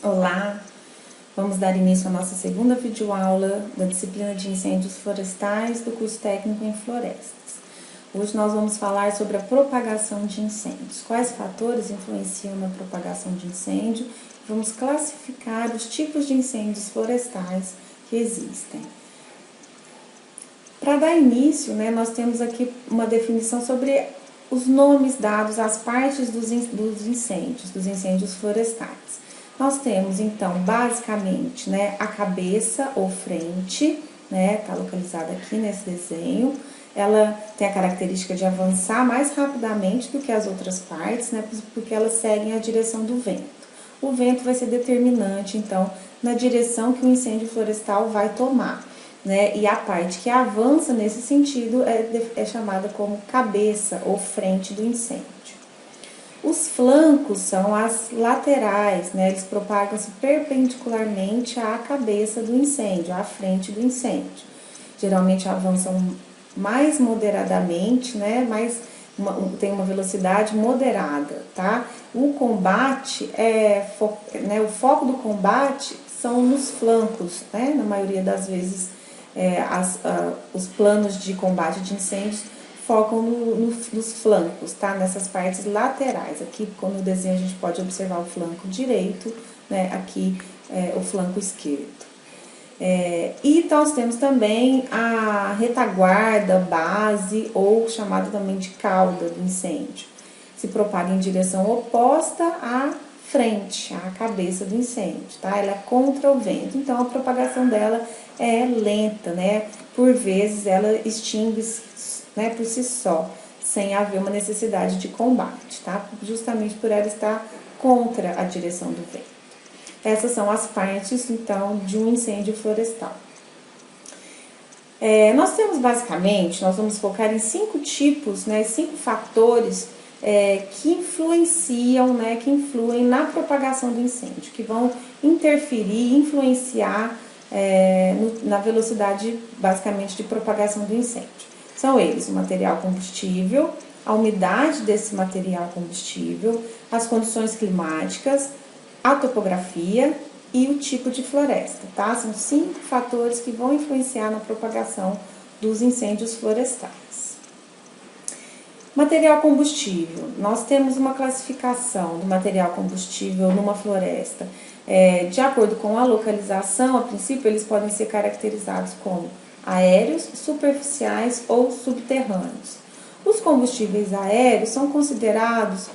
Olá, vamos dar início à nossa segunda videoaula da disciplina de incêndios florestais do curso técnico em florestas. Hoje nós vamos falar sobre a propagação de incêndios. Quais fatores influenciam na propagação de incêndio? Vamos classificar os tipos de incêndios florestais que existem. Para dar início, nós temos aqui uma definição sobre os nomes dados às partes dos incêndios florestais. Nós temos, então, basicamente, a cabeça ou frente, tá localizada aqui nesse desenho. Ela tem a característica de avançar mais rapidamente do que as outras partes, porque elas seguem a direção do vento. O vento vai ser determinante, então, na direção que o incêndio florestal vai tomar, E a parte que avança nesse sentido é chamada como cabeça ou frente do incêndio. Os flancos são as laterais, Eles propagam-se perpendicularmente à cabeça do incêndio, à frente do incêndio. Geralmente avançam mais moderadamente, tem uma velocidade moderada, tá? O combate, o foco do combate são nos flancos, Na maioria das vezes, os planos de combate de incêndios focam nos flancos, tá? Nessas partes laterais. Aqui, no desenho, a gente pode observar o flanco direito, Aqui, o flanco esquerdo. E nós temos também a retaguarda, base, ou chamada também de cauda do incêndio. Se propaga em direção oposta à frente, à cabeça do incêndio, tá? Ela é contra o vento, então a propagação dela é lenta, Por vezes ela extingue por si só, sem haver uma necessidade de combate, tá? Justamente por ela estar contra a direção do vento. Essas são as partes, então, de um incêndio florestal. Nós temos, basicamente, nós vamos focar em 5 tipos, 5 fatores que influenciam, que influem na propagação do incêndio, que vão interferir, influenciar na velocidade, basicamente, de propagação do incêndio. São eles: o material combustível, a umidade desse material combustível, as condições climáticas, a topografia e o tipo de floresta, tá? São 5 fatores que vão influenciar na propagação dos incêndios florestais. Material combustível. Nós temos uma classificação do material combustível numa floresta. De acordo com a localização, a princípio, eles podem ser caracterizados como aéreos, superficiais ou subterrâneos. Os combustíveis aéreos são considerados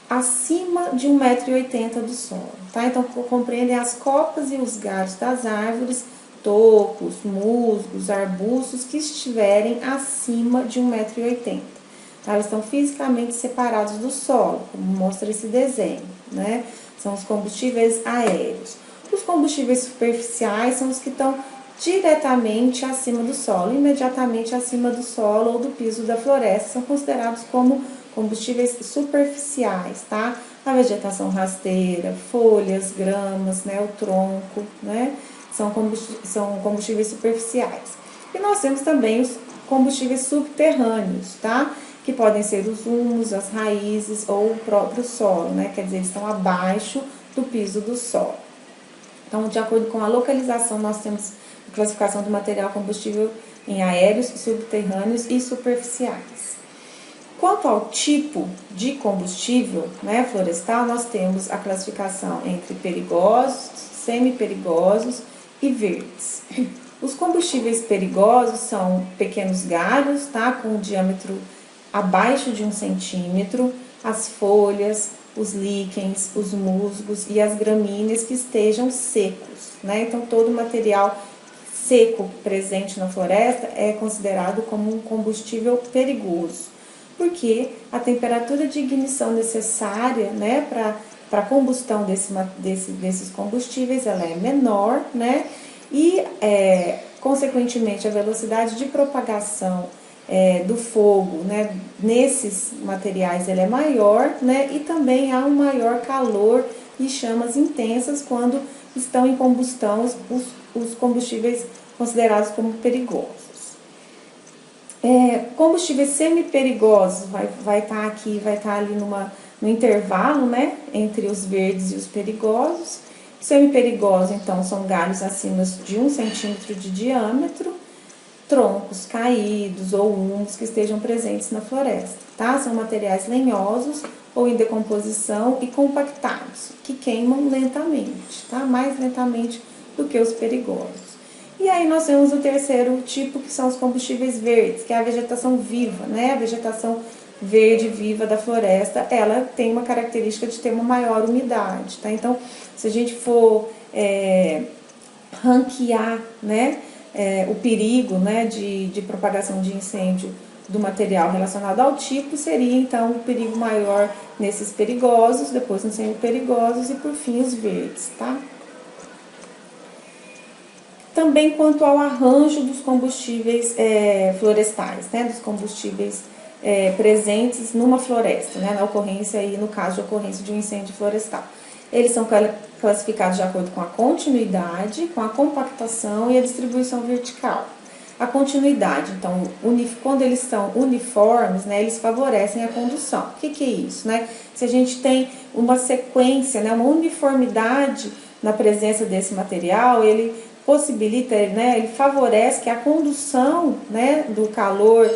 acima de 1,80 m do solo, tá? Então, compreendem as copas e os galhos das árvores, tocos, musgos, arbustos que estiverem acima de 1,80 m, tá? Eles estão fisicamente separados do solo, como mostra esse desenho, São os combustíveis aéreos. Os combustíveis superficiais são os que estão diretamente acima do solo, imediatamente acima do solo ou do piso da floresta, são considerados como combustíveis superficiais, tá? A vegetação rasteira, folhas, gramas, o tronco, são combustíveis superficiais. E nós temos também os combustíveis subterrâneos, tá? Que podem ser os humus, as raízes ou o próprio solo, Quer dizer, eles estão abaixo do piso do solo. Então, de acordo com a localização, nós temos a classificação do material combustível em aéreos, subterrâneos e superficiais. Quanto ao tipo de combustível florestal, nós temos a classificação entre perigosos, semiperigosos e verdes. Os combustíveis perigosos são pequenos galhos, tá? Com um diâmetro abaixo de 1 centímetro, as folhas, os líquens, os musgos e as gramíneas que estejam secos, Então, todo material seco presente na floresta é considerado como um combustível perigoso, porque a temperatura de ignição necessária, para a combustão desses combustíveis, ela é menor, E, consequentemente, a velocidade de propagação do fogo, nesses materiais, ela é maior, E também há um maior calor e chamas intensas quando estão em combustão os combustíveis considerados como perigosos. Combustíveis semiperigosos vai estar aqui, vai estar ali no intervalo, entre os verdes e os perigosos. Semiperigosos, então, são galhos acima de 1 centímetro de diâmetro, troncos caídos ou humus que estejam presentes na floresta, tá? São materiais lenhosos ou em decomposição e compactados, que queimam lentamente, tá? Mais lentamente do que os perigosos. E aí nós temos o terceiro tipo, que são os combustíveis verdes, que é a vegetação viva, né? A vegetação verde viva da floresta, ela tem uma característica de ter uma maior umidade, tá? Então, se a gente for ranquear, né, o perigo, né, de propagação de incêndio do material relacionado ao tipo, seria então o perigo maior nesses perigosos, depois nos semiperigosos e por fim os verdes, tá? Também quanto ao arranjo dos combustíveis florestais, né, dos combustíveis presentes numa floresta, né, na ocorrência aí, no caso de ocorrência de um incêndio florestal. Eles são classificados de acordo com a continuidade, com a compactação e a distribuição vertical. A continuidade, então, quando eles são uniformes, né, eles favorecem a condução. O que é isso, né? Se a gente tem uma sequência, né, uma uniformidade na presença desse material, ele possibilita, né, ele favorece que a condução, né, do calor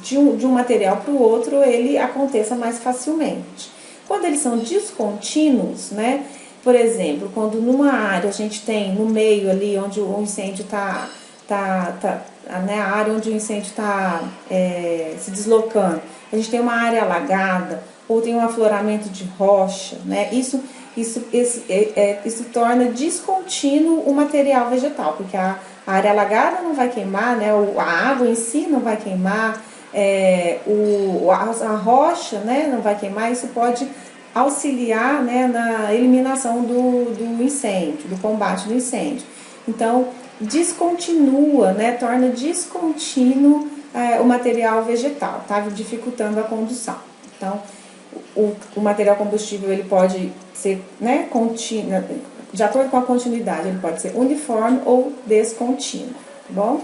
de um material para o outro, ele aconteça mais facilmente. Quando eles são descontínuos, né, por exemplo, quando numa área a gente tem no meio ali onde o incêndio né, a área onde o incêndio está se deslocando, a gente tem uma área alagada ou tem um afloramento de rocha, né, isso torna descontínuo o material vegetal, porque a área alagada não vai queimar, né, a água em si não vai queimar, a rocha, né, não vai queimar. Isso pode auxiliar, né, na eliminação do incêndio, do combate do incêndio. Então, descontinua, né, torna descontínuo o material vegetal, tá, dificultando a condução. Então, o material combustível ele pode ser, né, contínuo, de acordo com a continuidade, ele pode ser uniforme ou descontínuo, tá bom?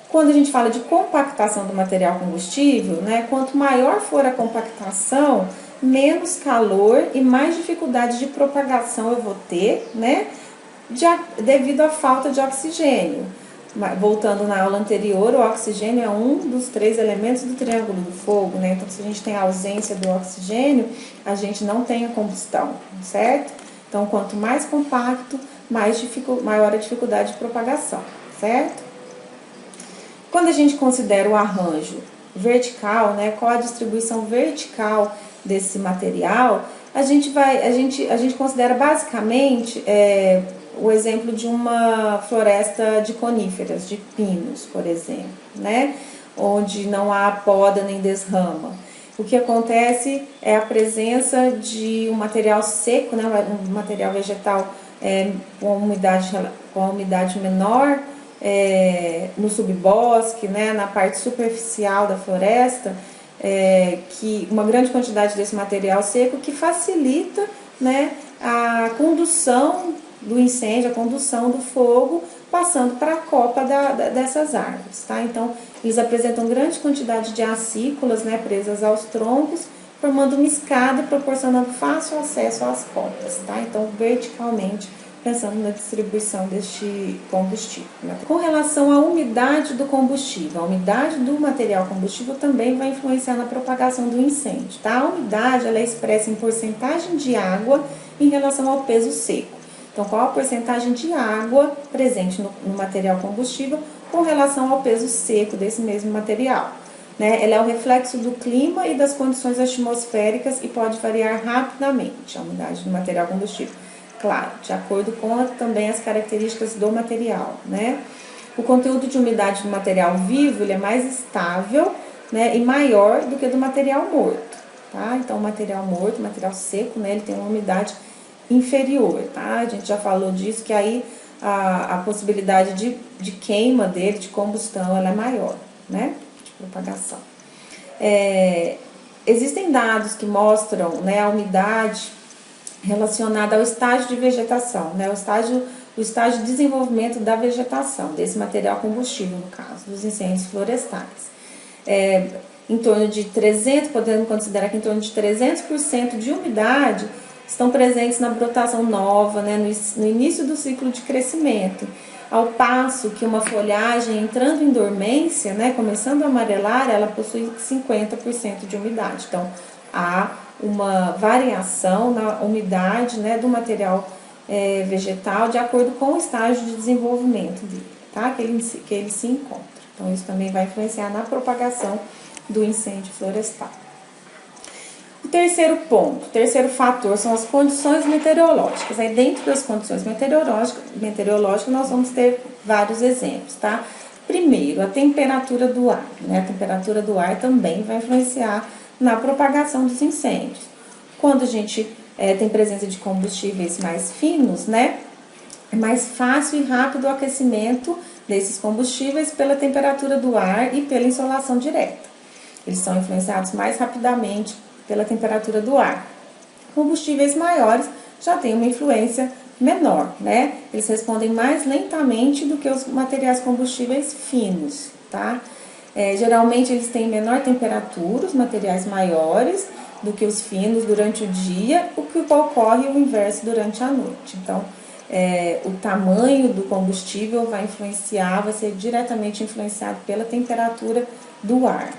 Quando a gente fala de compactação do material combustível, né, quanto maior for a compactação, menos calor e mais dificuldade de propagação eu vou ter, né, devido à falta de oxigênio. Voltando na aula anterior, o oxigênio é um dos 3 elementos do triângulo do fogo, né? Então, se a gente tem a ausência do oxigênio, a gente não tem a combustão, certo? Então, quanto mais compacto, maior a dificuldade de propagação, certo? Quando a gente considera o arranjo vertical, né, qual a distribuição vertical desse material, a gente considera basicamente o exemplo de uma floresta de coníferas, de pinos, por exemplo, né, onde não há poda nem desrama. O que acontece é a presença de um material seco, né, um material vegetal com a umidade menor, no subbosque, né, na parte superficial da floresta, que uma grande quantidade desse material seco que facilita, né, a condução do incêndio, a condução do fogo, passando para a copa dessas árvores, tá? Então, eles apresentam grande quantidade de acículas, né, presas aos troncos, formando uma escada, proporcionando fácil acesso às copas, tá? Então, verticalmente, pensando na distribuição deste combustível. Com relação à umidade do combustível, a umidade do material combustível também vai influenciar na propagação do incêndio, tá? A umidade, ela é expressa em porcentagem de água em relação ao peso seco. Então, qual a porcentagem de água presente no material combustível com relação ao peso seco desse mesmo material, né? Ela é o reflexo do clima e das condições atmosféricas e pode variar rapidamente, a umidade do material combustível. Claro, de acordo com também as características do material, né? O conteúdo de umidade do material vivo, ele é mais estável, né, e maior do que do material morto, tá? Então, o material morto, o material seco, né, ele tem uma umidade inferior, tá? A gente já falou disso, que aí a possibilidade de queima dele, de combustão, ela é maior, né? De propagação. Existem dados que mostram, né, a umidade relacionada ao estágio de vegetação, né? O estágio de desenvolvimento da vegetação, desse material combustível, no caso, dos incêndios florestais. Em torno de 300, podemos considerar que em torno de 300% de umidade estão presentes na brotação nova, né, no início do ciclo de crescimento. Ao passo que uma folhagem entrando em dormência, né, começando a amarelar, ela possui 50% de umidade. Então, há uma variação na umidade, né, do material vegetal de acordo com o estágio de desenvolvimento dele, tá? que ele se encontra. Então, isso também vai influenciar na propagação do incêndio florestal. O terceiro ponto, o terceiro fator são as condições meteorológicas. Aí dentro das condições meteorológicas nós vamos ter vários exemplos, tá? Primeiro, a temperatura do ar, né? A temperatura do ar também vai influenciar na propagação dos incêndios. Quando a gente tem presença de combustíveis mais finos, né? É mais fácil e rápido o aquecimento desses combustíveis pela temperatura do ar e pela insolação direta. Eles são influenciados mais rapidamente pela temperatura do ar. Combustíveis maiores já têm uma influência menor, né? Eles respondem mais lentamente do que os materiais combustíveis finos, tá? Geralmente eles têm menor temperatura, os materiais maiores, do que os finos durante o dia, o que ocorre o inverso durante a noite. Então, o tamanho do combustível vai ser diretamente influenciado pela temperatura do ar.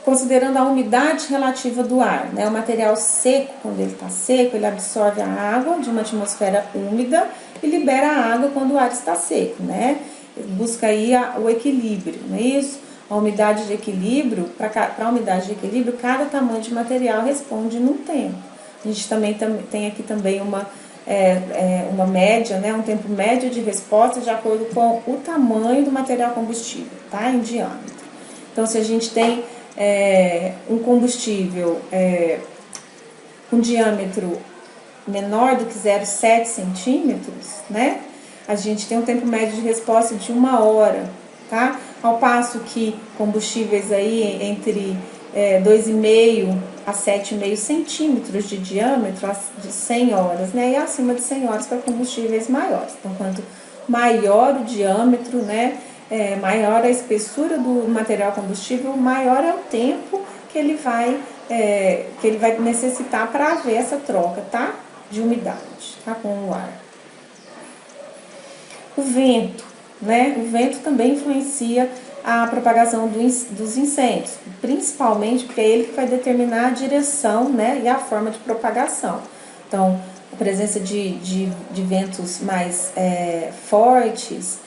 Considerando a umidade relativa do ar, né? O material seco, quando ele está seco, ele absorve a água de uma atmosfera úmida e libera a água quando o ar está seco, né? Busca aí o equilíbrio, não é isso? A umidade de equilíbrio, para a umidade de equilíbrio, cada tamanho de material responde num tempo. A gente também tem aqui também uma média, né? Um tempo médio de resposta de acordo com o tamanho do material combustível, tá? Em diâmetro. Então, se a gente tem um combustível com diâmetro menor do que 0,7 centímetros, né? A gente tem um tempo médio de resposta de 1 hora, tá? Ao passo que combustíveis aí entre 2,5 a 7,5 centímetros de diâmetro de 100 horas, né? E acima de 100 horas para combustíveis maiores. Então, quanto maior o diâmetro, né? Maior a espessura do material combustível, maior é o tempo que ele vai necessitar para haver essa troca, tá? De umidade, tá? Com o ar. O vento, né? O vento também influencia a propagação dos incêndios, principalmente porque é ele que vai determinar a direção, né? E a forma de propagação. Então, a presença de ventos mais fortes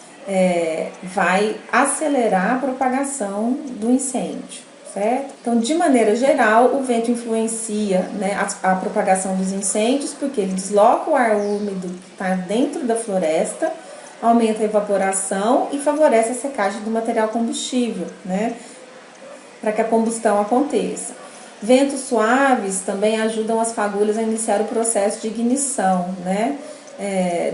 vai acelerar a propagação do incêndio, certo? Então, de maneira geral, o vento influencia, né, a propagação dos incêndios, porque ele desloca o ar úmido que está dentro da floresta, aumenta a evaporação e favorece a secagem do material combustível, né, para que a combustão aconteça. Ventos suaves também ajudam as fagulhas a iniciar o processo de ignição, né,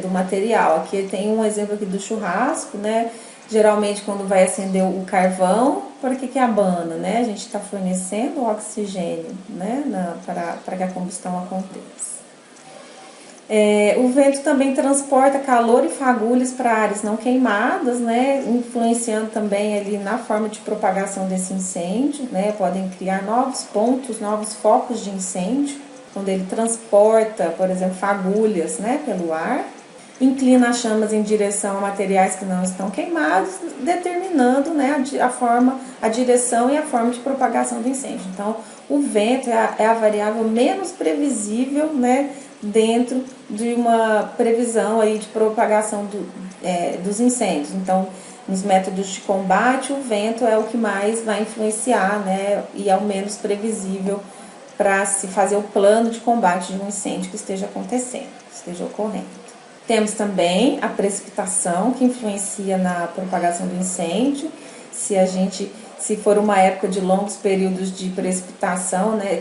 do material. Aqui tem um exemplo aqui do churrasco, né? Geralmente quando vai acender o carvão, por que abana, né? A gente está fornecendo oxigênio, né? Para que a combustão aconteça. O vento também transporta calor e fagulhas para áreas não queimadas, né? Influenciando também ali na forma de propagação desse incêndio, né? Podem criar novos pontos, novos focos de incêndio, quando ele transporta, por exemplo, fagulhas, né, pelo ar, inclina as chamas em direção a materiais que não estão queimados, determinando, né, a direção e a forma de propagação do incêndio. Então, o vento é a variável menos previsível, né, dentro de uma previsão aí de propagação dos incêndios. Então, nos métodos de combate, o vento é o que mais vai influenciar, né, e é o menos previsível para se fazer o plano de combate de um incêndio que esteja ocorrendo. Temos também a precipitação, que influencia na propagação do incêndio. Se for uma época de longos períodos de precipitação, né,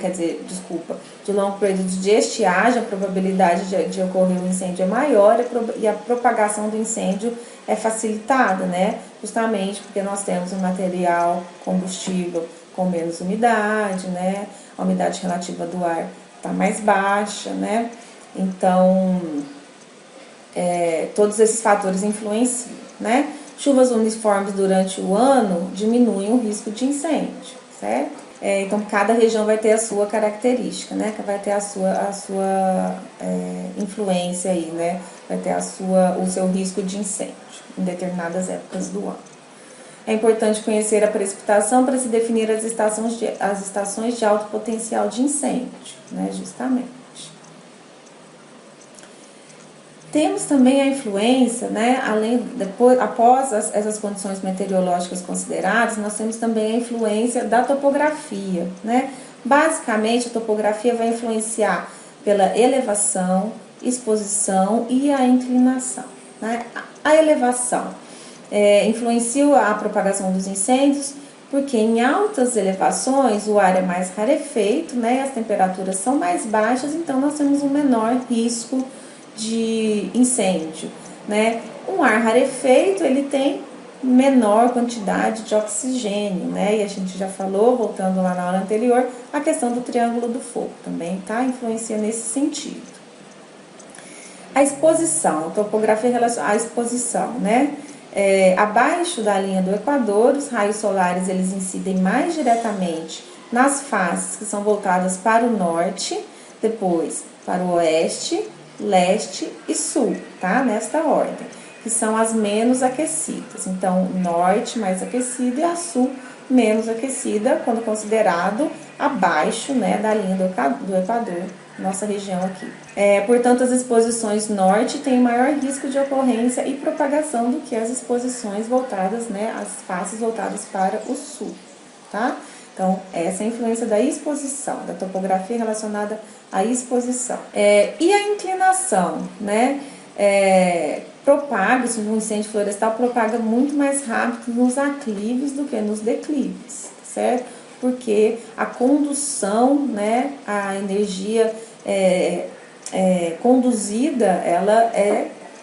de longos períodos de estiagem, a probabilidade de ocorrer um incêndio é maior e a propagação do incêndio é facilitada, né, justamente porque nós temos um material combustível com menos umidade, né, a umidade relativa do ar está mais baixa, né, então todos esses fatores influenciam, né. Chuvas uniformes durante o ano diminuem o risco de incêndio, certo? Então, cada região vai ter a sua característica, né? Que vai ter a sua influência aí, né? Vai ter o seu risco de incêndio em determinadas épocas do ano. É importante conhecer a precipitação para se definir as estações de alto potencial de incêndio, né? Justamente. Temos também a influência, né, após essas condições meteorológicas consideradas, nós temos também a influência da topografia, né? Basicamente, a topografia vai influenciar pela elevação, exposição e a inclinação, né? A elevação influencia a propagação dos incêndios, porque em altas elevações o ar é mais rarefeito, né? As temperaturas são mais baixas, então nós temos um menor risco de incêndio, né? Um ar rarefeito, ele tem menor quantidade de oxigênio, né? E a gente já falou, voltando lá na aula anterior, a questão do triângulo do fogo também, tá? Influencia nesse sentido. A exposição, a topografia relacionada à exposição, né? Abaixo da linha do Equador, os raios solares, eles incidem mais diretamente nas faces que são voltadas para o norte, depois para o oeste, leste e sul, tá? Nesta ordem, que são as menos aquecidas. Então, norte mais aquecido e a sul menos aquecida, quando considerado abaixo, né, da linha do Equador, nossa região aqui. Portanto, as exposições norte têm maior risco de ocorrência e propagação do que as exposições voltadas, né, as faces voltadas para o sul, tá? Então, essa é a influência da exposição, da topografia relacionada à exposição. E a inclinação, né? Propaga, o incêndio florestal propaga muito mais rápido nos aclives do que nos declives, certo? Porque a condução, né, a energia conduzida,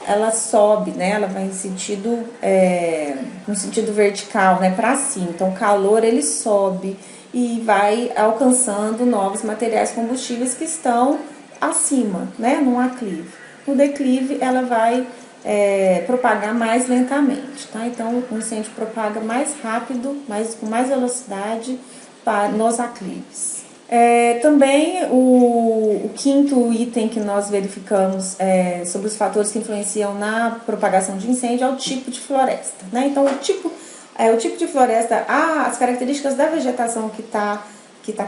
ela sobe, né? Ela vai no sentido vertical, né? Para cima. Então, o calor ele sobe e vai alcançando novos materiais combustíveis que estão acima, né? Num aclive. No declive, ela vai propagar mais lentamente, tá? Então, o incêndio propaga mais rápido, com mais velocidade nos aclives. Também o quinto item que nós verificamos sobre os fatores que influenciam na propagação de incêndio é o tipo de floresta, né? Então, o tipo de floresta, as características da vegetação que está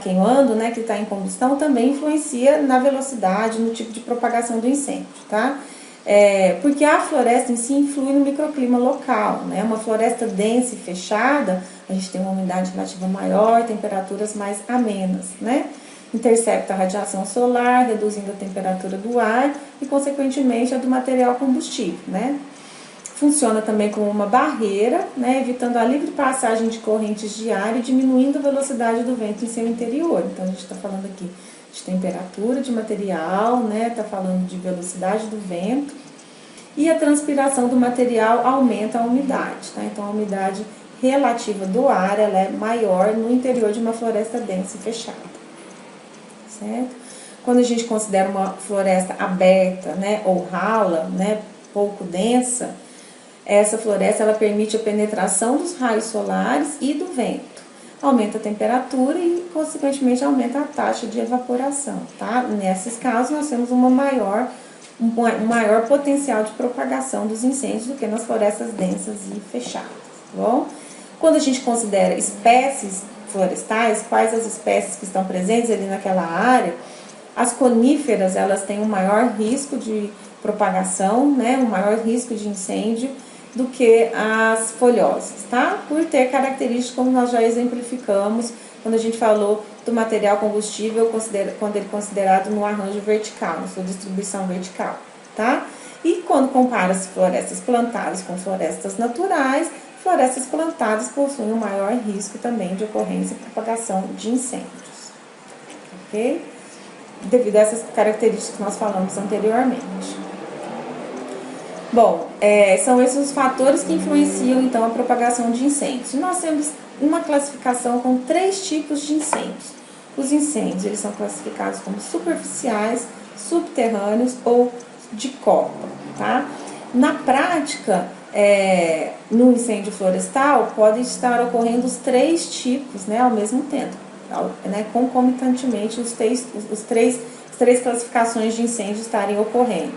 queimando, né, que está em combustão, também influencia na velocidade, no tipo de propagação do incêndio, tá? Porque a floresta em si influi no microclima local, né? Uma floresta densa e fechada, a gente tem uma umidade relativa maior, temperaturas mais amenas, né? Intercepta a radiação solar, reduzindo a temperatura do ar e, consequentemente, a do material combustível, né? Funciona também como uma barreira, né? Evitando a livre passagem de correntes de ar e diminuindo a velocidade do vento em seu interior. Então, a gente está falando aqui de temperatura de material, né? Tá falando de velocidade do vento e a transpiração do material aumenta a umidade, tá? Então a umidade relativa do ar ela é maior no interior de uma floresta densa e fechada, certo? Quando a gente considera uma floresta aberta, né, ou rala, né, pouco densa, essa floresta ela permite a penetração dos raios solares e do vento. Aumenta a temperatura e, consequentemente, aumenta a taxa de evaporação, tá? Nesses casos, nós temos um maior potencial de propagação dos incêndios do que nas florestas densas e fechadas, tá bom? Quando a gente considera espécies florestais, quais as espécies que estão presentes ali naquela área, as coníferas, elas têm um maior risco de propagação, né? Um maior risco de incêndio do que as folhosas, tá? Por ter características como nós já exemplificamos quando a gente falou do material combustível quando ele é considerado no arranjo vertical, na sua distribuição vertical, tá? E quando compara as florestas plantadas com florestas naturais, florestas plantadas possuem um maior risco também de ocorrência e propagação de incêndios, ok? Devido a essas características que nós falamos anteriormente. Bom, são esses os fatores que influenciam, então, a propagação de incêndios. Nós temos uma classificação com 3 tipos de incêndios. Os incêndios, eles são classificados como superficiais, subterrâneos ou de copa, tá? Na prática, no incêndio florestal, podem estar ocorrendo os 3 tipos, né, ao mesmo tempo. né, concomitantemente as três classificações de incêndio estarem ocorrendo.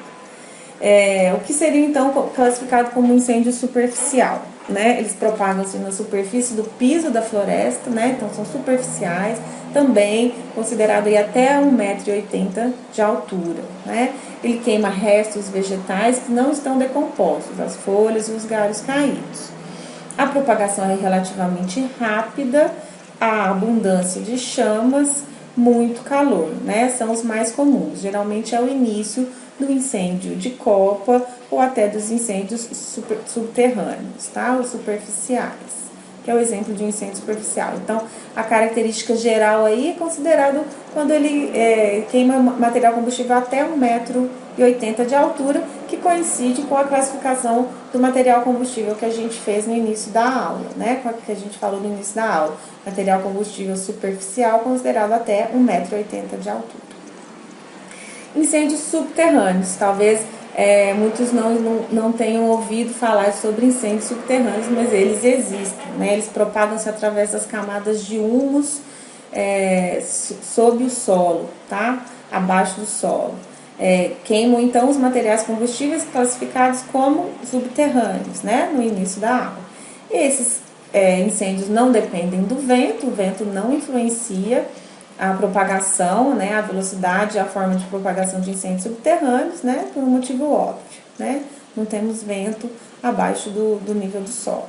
O que seria então classificado como incêndio superficial, né? Eles propagam-se na superfície do piso da floresta, né? Então são superficiais, também considerado aí até 1,80 m de altura, né? Ele queima restos vegetais que não estão decompostos, as folhas e os galhos caídos. A propagação é relativamente rápida, a abundância de chamas, muito calor, né? São os mais comuns. Geralmente é o início do incêndio de copa ou até dos incêndios subterrâneos, tá? Os superficiais, que é o exemplo de um incêndio superficial. Então, a característica geral aí é considerado quando ele queima material combustível até 1,80 m de altura, que coincide com a classificação do material combustível que a gente fez no início da aula, né? Que a gente falou no início da aula. Material combustível superficial considerado até 1,80 m de altura. Incêndios subterrâneos, talvez muitos não tenham ouvido falar sobre incêndios subterrâneos, mas eles existem, né? Eles propagam-se através das camadas de humus sob o solo, tá? Abaixo do solo. Queimam então os materiais combustíveis classificados como subterrâneos, né? No início da aula. E esses incêndios não dependem do vento, o vento não influencia a propagação, né, a velocidade, a forma de propagação de incêndios subterrâneos, né, por um motivo óbvio, né, não temos vento abaixo do nível do solo.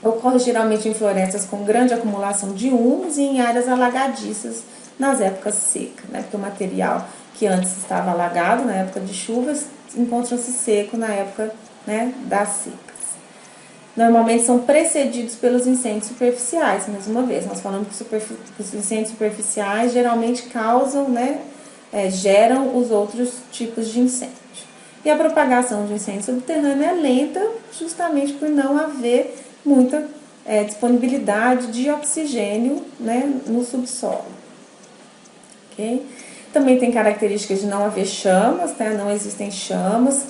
Ocorre geralmente em florestas com grande acumulação de humus e em áreas alagadiças nas épocas secas, né, porque o material que antes estava alagado na época de chuvas encontra-se seco na época, né, da seca. Normalmente são precedidos pelos incêndios superficiais, mais uma vez. Nós falamos que os incêndios superficiais geralmente causam, né, geram os outros tipos de incêndio. E a propagação de incêndio subterrâneo é lenta, justamente por não haver muita disponibilidade de oxigênio, né, no subsolo. Okay? Também tem características de não haver chamas, né, não existem chamas,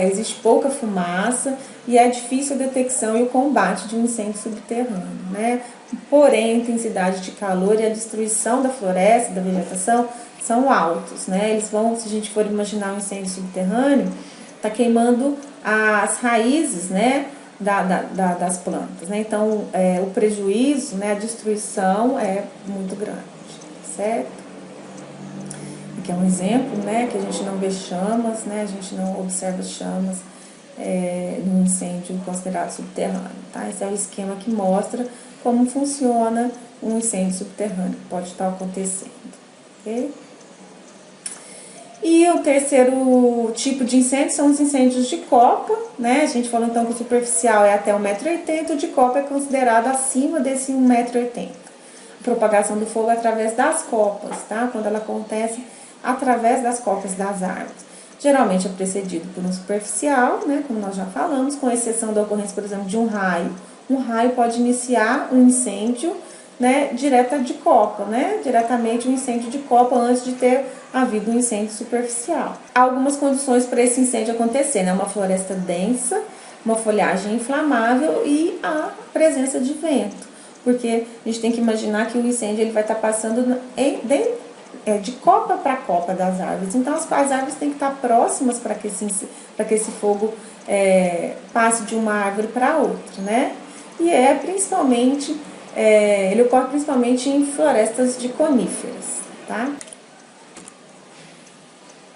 existe pouca fumaça e é difícil a detecção e o combate de um incêndio subterrâneo, né? Porém, a intensidade de calor e a destruição da floresta, da vegetação, são altos, né? Eles vão, se a gente for imaginar um incêndio subterrâneo, está queimando as raízes, né, das plantas, né? Então, o prejuízo, né, a destruição é muito grande, certo? Aqui é um exemplo, né, que a gente não vê chamas, né, a gente não observa chamas no incêndio considerado subterrâneo, tá? Esse é o esquema que mostra como funciona um incêndio subterrâneo que pode estar acontecendo, ok? E o terceiro tipo de incêndio são os incêndios de copa, né? A gente falou então que o superficial é até 1,80 m, o de copa é considerado acima desse 1,80 m. A propagação do fogo é através das copas, tá? Quando ela acontece através das copas das árvores. Geralmente é precedido por um superficial, né, como nós já falamos, com exceção da ocorrência, por exemplo, de um raio. Um raio pode iniciar um incêndio, né, diretamente um incêndio de copa antes de ter havido um incêndio superficial. Há algumas condições para esse incêndio acontecer, né? Uma floresta densa, uma folhagem inflamável e a presença de vento. Porque a gente tem que imaginar que o incêndio ele vai estar passando de copa para copa das árvores. Então, as árvores têm que estar próximas para que esse fogo passe de uma árvore para outra, né? E ele ocorre principalmente em florestas de coníferas, tá?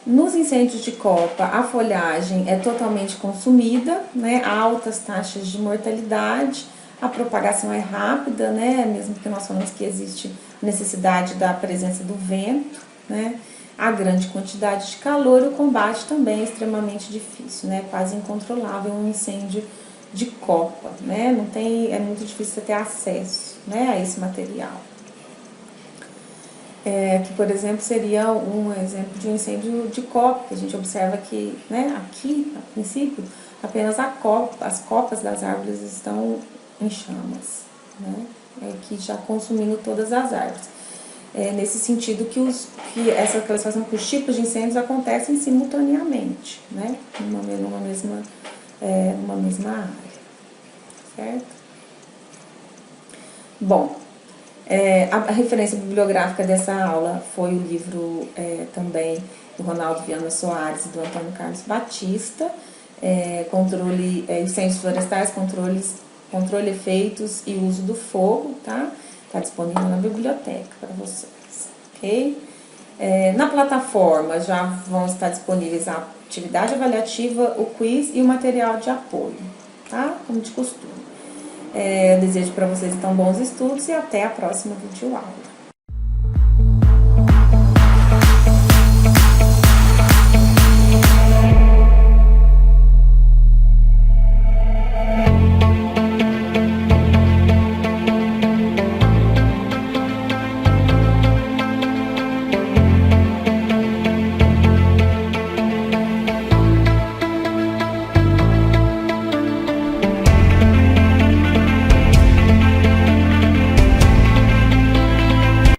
Nos incêndios de copa, a folhagem é totalmente consumida, né? Há altas taxas de mortalidade, a propagação é rápida, né? Mesmo que nós falamos que existe necessidade da presença do vento, né? Há grande quantidade de calor e o combate também é extremamente difícil, né? Quase incontrolável um incêndio de copa, né? É muito difícil você ter acesso, né, a esse material. Que, por exemplo, seria um exemplo de um incêndio de copa, que a gente observa que, né, aqui, a princípio, apenas as copas das árvores estão em chamas, né, que já consumindo todas as árvores. Nesse sentido que essa classificação que os tipos de incêndios acontecem simultaneamente, né, numa mesma área, certo? Bom, A referência bibliográfica dessa aula foi o livro também do Ronaldo Viana Soares e do Antônio Carlos Batista, Incêndios Florestais, Controle, Efeitos e Uso do Fogo, tá? Está disponível na biblioteca para vocês, ok? Na plataforma já vão estar disponíveis a atividade avaliativa, o quiz e o material de apoio, tá? Como de costume. Eu desejo para vocês então bons estudos e até a próxima videoaula.